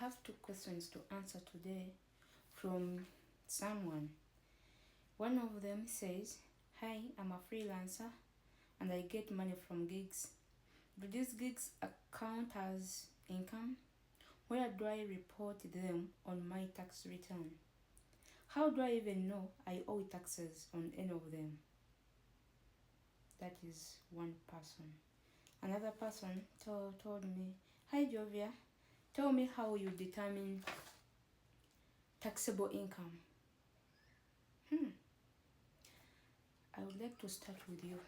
have two questions to answer today from someone. One of them says, "Hi, I'm a freelancer and I get money from gigs. Do these gigs count as income? Where do I report them on my tax return? How do I even know I owe taxes on any of them?" That is one person. Another person told me, "Hi Jovia, tell me how you determine taxable income." I would like to start with you,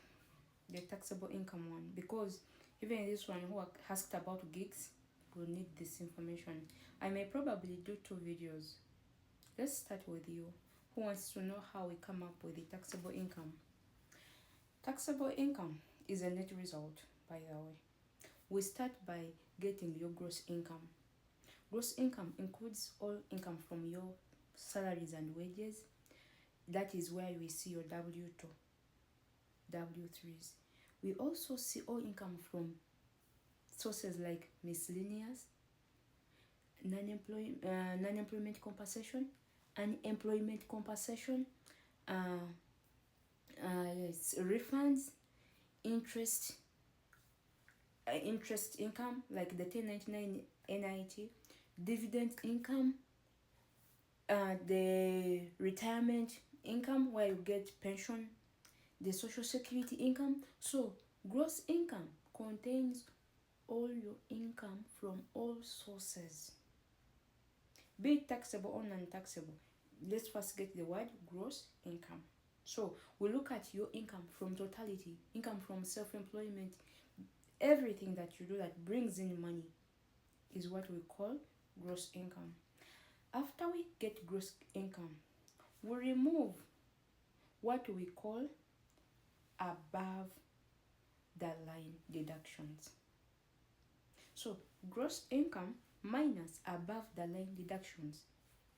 the taxable income one, because even this one who asked about gigs will need this information. I may probably do 2 videos. Let's start with you, who wants to know how we come up with the taxable income. Taxable income is a net result, by the way. We start by getting your gross income. Gross income includes all income from your salaries and wages. That is where we see your W2, W3s. We also see all income from sources like miscellaneous, non-employment compensation, unemployment compensation, refunds, interest income like the 1099 NIT, dividend income, the retirement income where you get pension, the social security income. So gross income contains all your income from all sources, be it taxable or non-taxable. Let's first get the word gross income. So we look at your income from totality, income from self-employment, everything that you do that brings in money is what we call gross income. After we get gross income, we remove what we call above the line deductions. So gross income minus above the line deductions,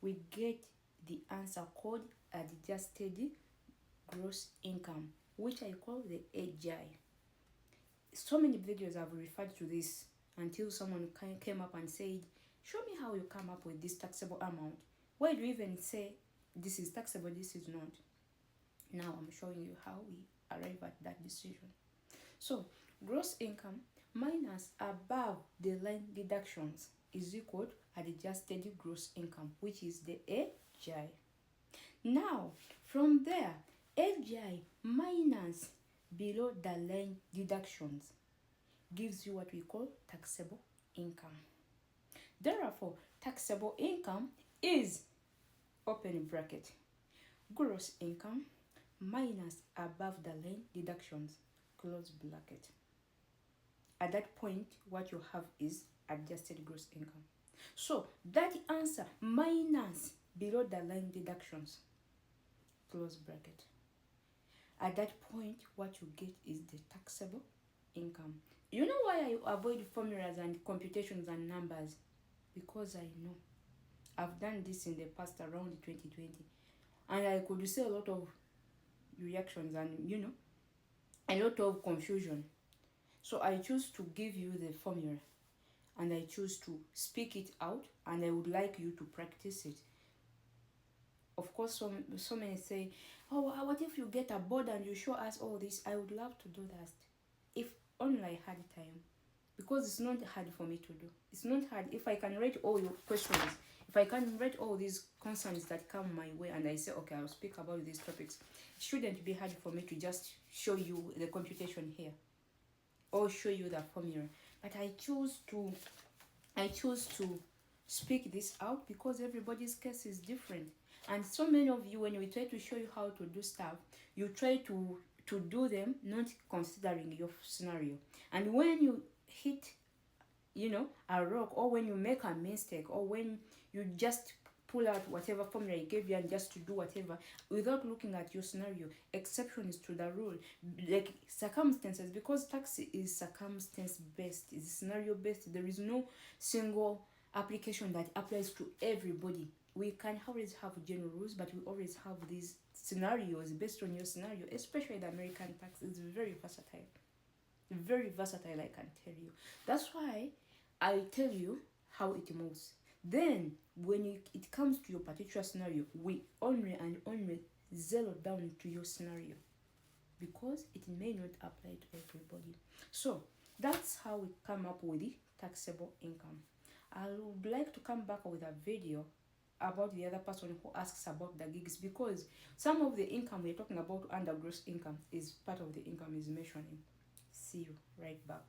we get the answer called adjusted gross income, which I call the AGI. So many videos have referred to this until someone came up and said, "Show me how you come up with this taxable amount. Why do you even say this is taxable, this is not?" Now I'm showing you how we arrive at that decision. So gross income minus above the line deductions is equal to adjusted gross income, which is the AGI. Now from there, AGI minus below the line deductions gives you what we call taxable income. Therefore, taxable income is, open bracket, gross income minus above the line deductions, close bracket. At that point, what you have is adjusted gross income. So that answer minus below the line deductions, close bracket. At that point, what you get is the taxable income. You know why I avoid formulas and computations and numbers? Because I know I've done this in the past around 2020, and I could see a lot of reactions and a lot of confusion. So I choose to give you the formula and I choose to speak it out, and I would like you to practice it. Of course, so many say, "Oh, what if you get a board and you show us all this?" I would love to do that if only I had time, because it's not hard for me to do. It's not hard if I can write all your questions, if I can write all these concerns that come my way, and I say, okay, I'll speak about these topics. It shouldn't be hard for me to just show you the computation here or show you the formula. But I choose to speak this out because everybody's case is different. And so many of you, when we try to show you how to do stuff, you try to do them not considering your scenario. And when you hit a rock, or when you make a mistake, or when you just pull out whatever formula I gave you and just to do whatever without looking at your scenario, exceptions to the rule, like circumstances, because tax is circumstance based, is scenario based. There is no single application that applies to everybody. We can always have general rules, but we always have these scenarios based on your scenario. Especially the American tax is very versatile. Very versatile, I can tell you. That's why I tell you how it moves. Then when it comes to your particular scenario, we only and only zero down to your scenario, because it may not apply to everybody. So that's how we come up with the taxable income. I would like to come back with a video about the other person who asks about the gigs, because some of the income we're talking about under gross income is part of the income is mentioning. See you right back.